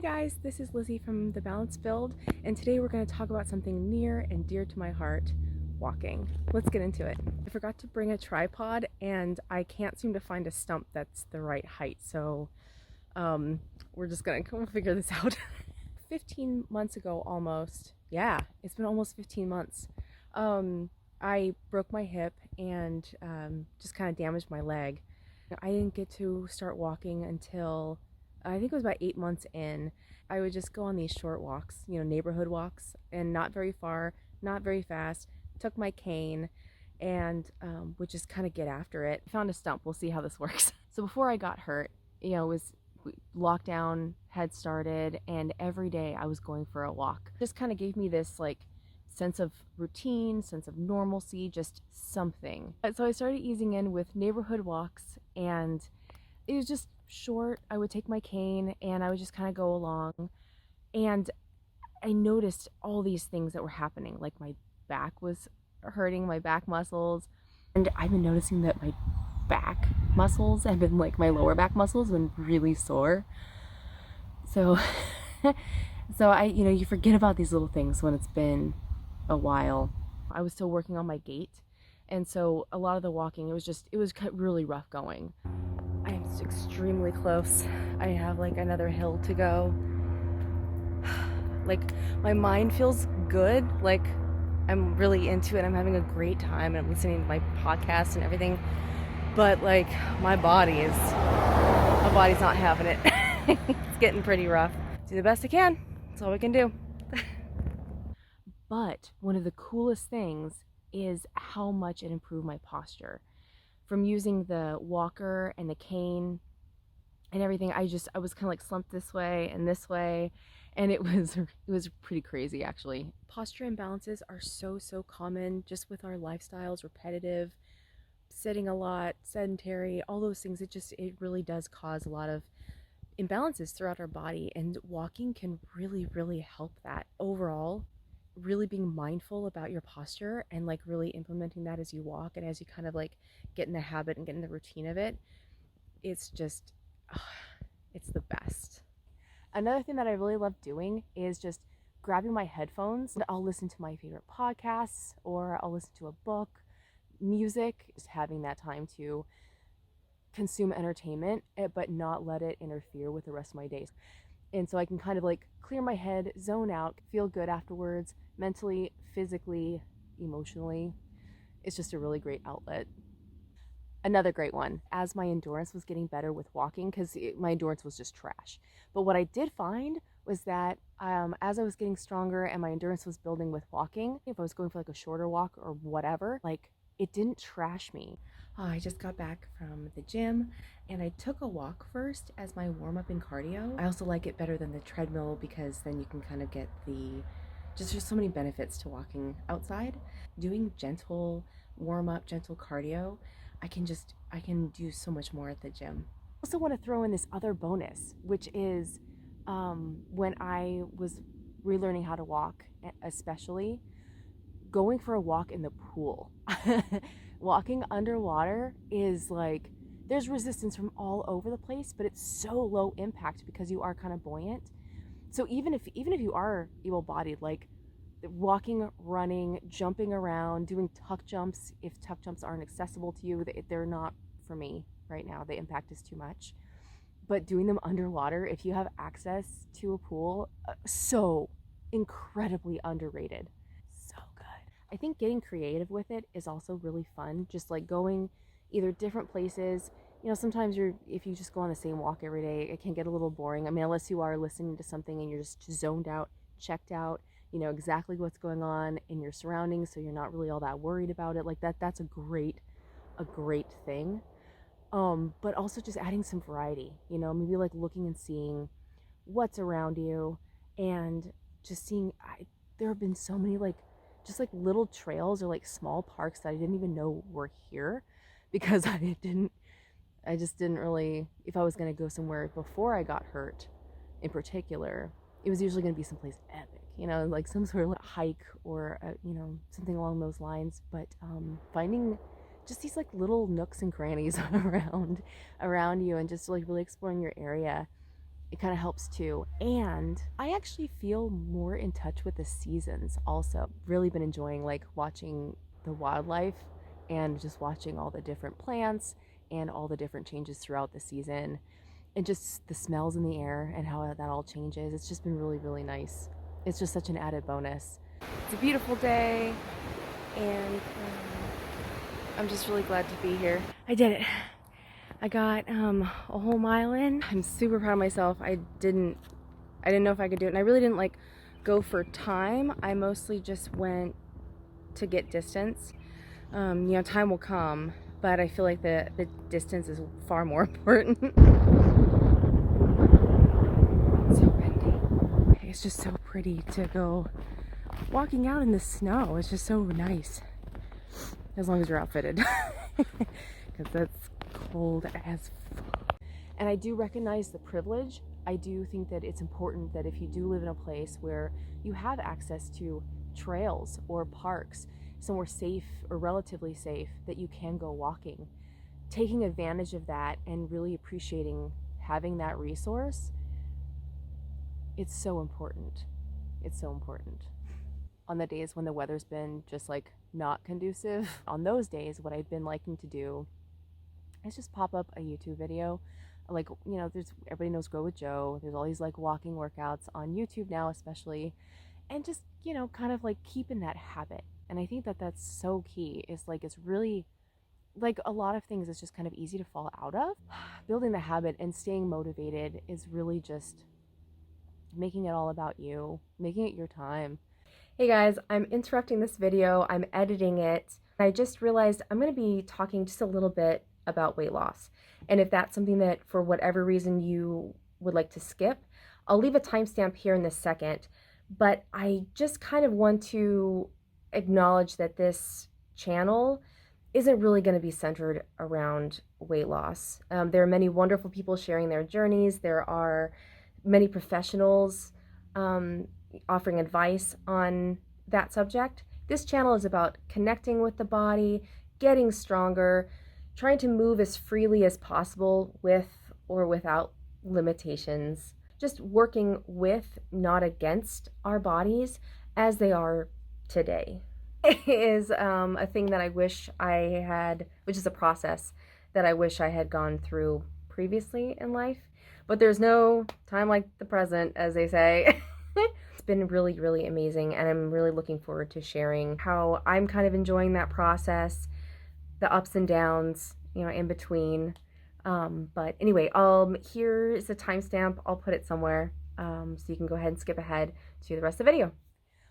Hey guys, this is Lizzie from The Balanced Build, and today we're going to talk about something near and dear to my heart, walking. Let's get into it. I forgot to bring a tripod, and I can't seem to find a stump that's the right height, so we're just going to figure this out. 15 months ago almost, yeah, it's been almost 15 months, I broke my hip and just kind of damaged my leg. I didn't get to start walking until I think it was about 8 months in. I would just go on these short walks, neighborhood walks, and not very far, not very fast. Took my cane and would just kind of get after it. Found a stump. We'll see how this works. So before I got hurt, it was lockdown had started, and every day I was going for a walk. Just kind of gave me this sense of routine, sense of normalcy, just something. So I started easing in with neighborhood walks, and it was just short. I would take my cane and I would just kind of go along. And I noticed all these things that were happening. Like my back was hurting, my back muscles. And I've been noticing that my back muscles have been my lower back muscles have been really sore. So, you forget about these little things when it's been a while. I was still working on my gait. And so a lot of the walking, it was really rough going. I'm extremely close. I have another hill to go. My mind feels good. I'm really into it. I'm having a great time. I'm listening to my podcast and everything. But my body's not having it. It's getting pretty rough. Do the best I can. That's all we can do. But one of the coolest things is how much it improved my posture. From using the walker and the cane and everything, I was kind of slumped this way and this way, and it was pretty crazy actually. Posture imbalances are so common just with our lifestyles, repetitive, sitting a lot, sedentary, all those things. It really does cause a lot of imbalances throughout our body, and walking can really help that. Overall, really being mindful about your posture and really implementing that as you walk and as you kind of get in the habit and get in the routine of it, it's just it's the best. Another thing that I really love doing is just grabbing my headphones and I'll listen to my favorite podcasts, or I'll listen to a book, music, just having that time to consume entertainment but not let it interfere with the rest of my days. And so I can kind of clear my head, zone out, feel good afterwards, mentally, physically, emotionally. It's just a really great outlet. Another great one, as my endurance was getting better with walking, because my endurance was just trash. But what I did find was that as I was getting stronger and my endurance was building with walking, if I was going for a shorter walk or whatever, it didn't trash me. I just got back from the gym and I took a walk first as my warm-up and cardio. I also like it better than the treadmill because then you can kind of get there's so many benefits to walking outside. Doing gentle warm-up, gentle cardio, I can do so much more at the gym. I also want to throw in this other bonus, which is when I was relearning how to walk, especially going for a walk in the pool. Walking underwater is there's resistance from all over the place, but it's so low impact because you are kind of buoyant. So even if you are able-bodied, walking, running, jumping around, doing tuck jumps, if tuck jumps aren't accessible to you, they're not for me right now. The impact is too much. But doing them underwater, if you have access to a pool, so incredibly underrated. So good. I think getting creative with it is also really fun. Just going either different places. Sometimes if you just go on the same walk every day, it can get a little boring. I mean, unless you are listening to something and you're just zoned out, checked out, exactly what's going on in your surroundings, so you're not really all that worried about it. That's a great thing. But also just adding some variety, maybe looking and seeing what's around you, and just seeing, there have been so many just little trails or small parks that I didn't even know were here, because I just didn't really, if I was going to go somewhere before I got hurt in particular, it was usually going to be someplace epic, some sort of hike or something along those lines. But finding just these little nooks and crannies around you, and just really exploring your area it kind of helps too. And I actually feel more in touch with the seasons also. Really been enjoying like watching the wildlife and just watching all the different plants and all the different changes throughout the season and just the smells in the air and how that all changes. It's just been really, really nice. It's just such an added bonus. It's a beautiful day, and I'm just really glad to be here. I did it. I got a whole mile in. I'm super proud of myself. I didn't know if I could do it, and I really didn't like go for time. I mostly just went to get distance. You know, time will come, but I feel like the distance is far more important. So windy. It's just so pretty to go walking out in the snow. It's just so nice, as long as you're outfitted, because that's cold as fuck. And I do recognize the privilege. I do think that it's important that if you do live in a place where you have access to trails or parks, somewhere safe or relatively safe, that you can go walking, taking advantage of that and really appreciating having that resource, it's so important. It's so important. On the days when the weather's been just like not conducive, on those days, what I've been liking to do is just pop up a YouTube video. Like, you know, everybody knows Grow with Jo. There's all these like walking workouts on YouTube now, especially, and just, you know, kind of like keeping that habit. And I think that that's so key. Is like, it's really like a lot of things it's just kind of easy to fall out of. Building the habit and staying motivated is really just making it all about you, making it your time. Hey guys, I'm interrupting this video. I'm editing it. I just realized I'm going to be talking just a little bit about weight loss. And if that's something that for whatever reason you would like to skip, I'll leave a timestamp here in this second. But I just kind of want to acknowledge that this channel isn't really going to be centered around weight loss. There are many wonderful people sharing their journeys. There are many professionals offering advice on that subject. This channel is about connecting with the body, getting stronger, trying to move as freely as possible with or without limitations, just working with, not against, our bodies as they are today. It is a thing that I wish I had, which is a process that I wish I had gone through previously in life, but there's no time like the present, as they say. It's been really, really amazing, and I'm really looking forward to sharing how I'm kind of enjoying that process, the ups and downs, you know, in between. But anyway, here's a timestamp. I'll put it somewhere so you can go ahead and skip ahead to the rest of the video.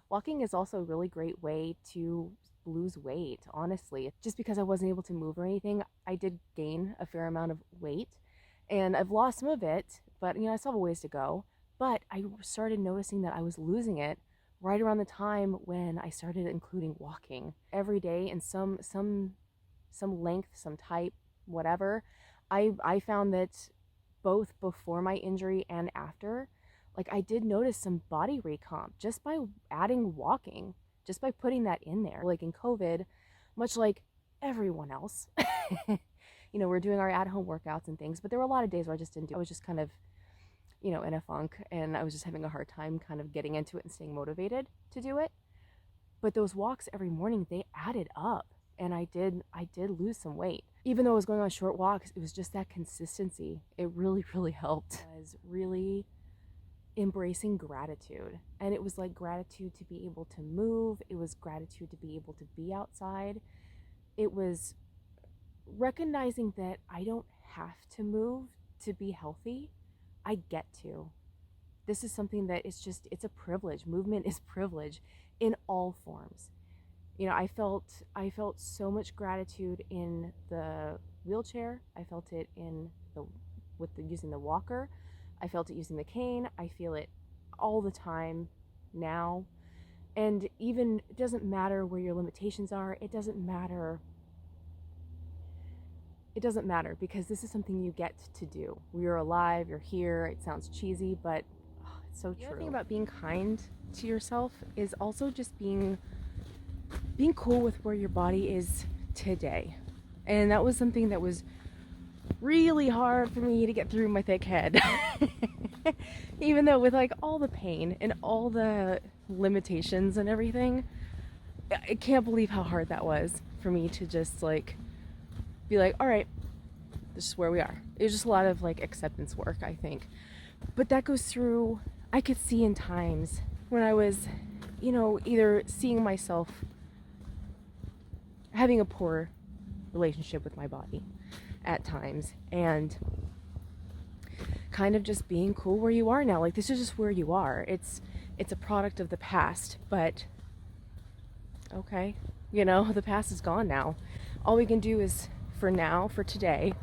Walking is also a really great way to lose weight, honestly. Just because I wasn't able to move or anything, I did gain a fair amount of weight, and I've lost some of it, but you know, I still have a ways to go. But I started noticing that I was losing it right around the time when I started including walking every day in some length, some type, whatever. I found that both before my injury and after, like, I did notice some body recomp just by adding walking, just by putting that in there. Like in COVID, much like everyone else, you know, we're doing our at-home workouts and things, but there were a lot of days where I just didn't do. I was just kind of, you know, in a funk, and I was just having a hard time kind of getting into it and staying motivated to do it. But those walks every morning, they added up, and I did lose some weight. Even though I was going on short walks, it was just that consistency. It really, really helped. I was really embracing gratitude, and it was like gratitude to be able to move. It was gratitude to be able to be outside. It was recognizing that I don't have to move to be healthy. I get to. This is something that it's a privilege. Movement is privilege in all forms. You know, I felt so much gratitude in the wheelchair. I felt it using the walker. I felt it using the cane. I feel it all the time now. And even, it doesn't matter where your limitations are. It doesn't matter because this is something you get to do. You're alive, you're here. It sounds cheesy, but it's so true. The other thing about being kind to yourself is also just being cool with where your body is today. And that was something that was really hard for me to get through my thick head. Even though with like all the pain and all the limitations and everything, I can't believe how hard that was for me to just like be like, all right, this is where we are. It was just a lot of like acceptance work, I think. But that goes through, I could see in times when I was, either seeing myself having a poor relationship with my body at times, and kind of just being cool where you are now. Like, this is just where you are. It's a product of the past, but okay, the past is gone now. All we can do is for now, for today,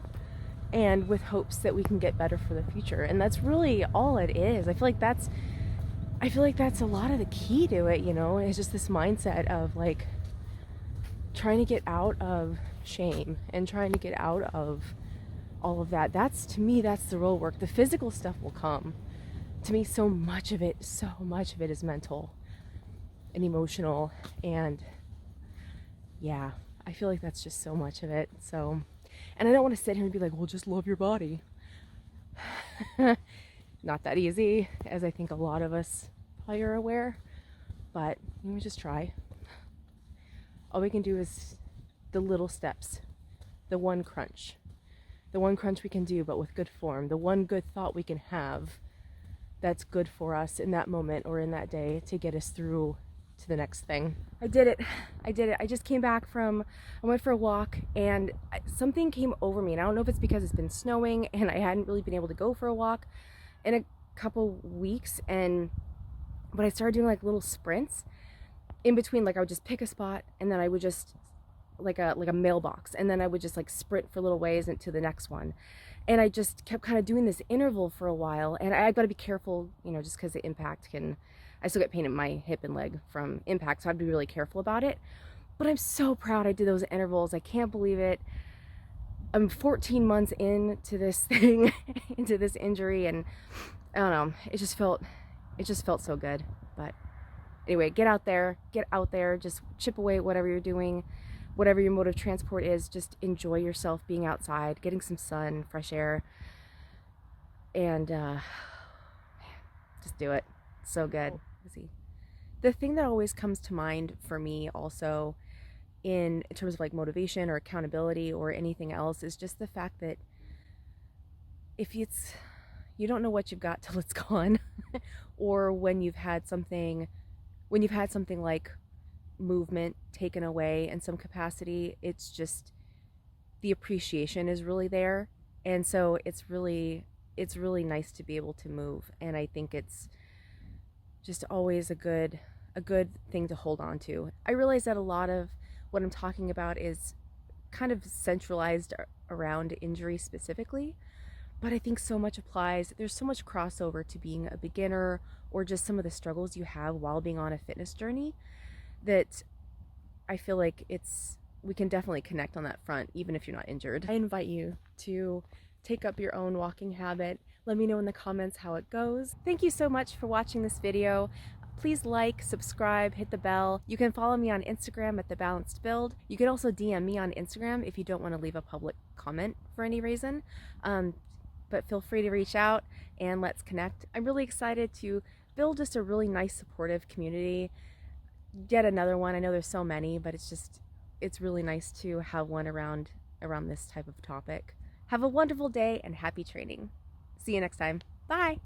and with hopes that we can get better for the future. And that's really all it is. I feel like that's a lot of the key to it, is just this mindset of like trying to get out of shame and trying to get out of all of that. To me, that's the real work. The physical stuff will come. To me, so much of it is mental and emotional, and yeah, I feel like that's just so much of it. So, and I don't want to sit here and be like, well, just love your body. Not that easy, as I think a lot of us probably are aware, but we just try. All we can do is the little steps, the one crunch we can do, but with good form, the one good thought we can have that's good for us in that moment or in that day to get us through to the next thing. I did it. I just came back I went for a walk, and something came over me, and I don't know if it's because it's been snowing and I hadn't really been able to go for a walk in a couple weeks, but I started doing like little sprints in between. Like, I would just pick a spot, and then I would just like a mailbox, and then I would just like sprint for little ways into the next one, and I just kept kind of doing this interval for a while. And I got to be careful, just because the impact I still get pain in my hip and leg from impact, so I have to be really careful about it. But I'm so proud I did those intervals. I can't believe it. I'm 14 months into this thing, into this injury, and I don't know, it just felt so good. But anyway, get out there, just chip away at whatever you're doing, whatever your mode of transport is. Just enjoy yourself being outside, getting some sun, fresh air, and just do it. So good. The thing that always comes to mind for me also in terms of like motivation or accountability or anything else is just the fact that you don't know what you've got till it's gone, or when you've had something like movement taken away in some capacity, it's just the appreciation is really there. And so it's really nice to be able to move, and I think it's just always a good thing to hold on to. I realize that a lot of what I'm talking about is kind of centralized around injury specifically, but I think so much applies. There's so much crossover to being a beginner or just some of the struggles you have while being on a fitness journey, that I feel like we can definitely connect on that front, even if you're not injured. I invite you to take up your own walking habit. Let me know in the comments how it goes. Thank you so much for watching this video. Please like, subscribe, hit the bell. You can follow me on Instagram at The Balanced Build. You can also DM me on Instagram if you don't want to leave a public comment for any reason. But feel free to reach out and let's connect. I'm really excited to build just a really nice, supportive community. Yet another one. I know there's so many, but it's really nice to have one around this type of topic. Have a wonderful day and happy training. See you next time. Bye.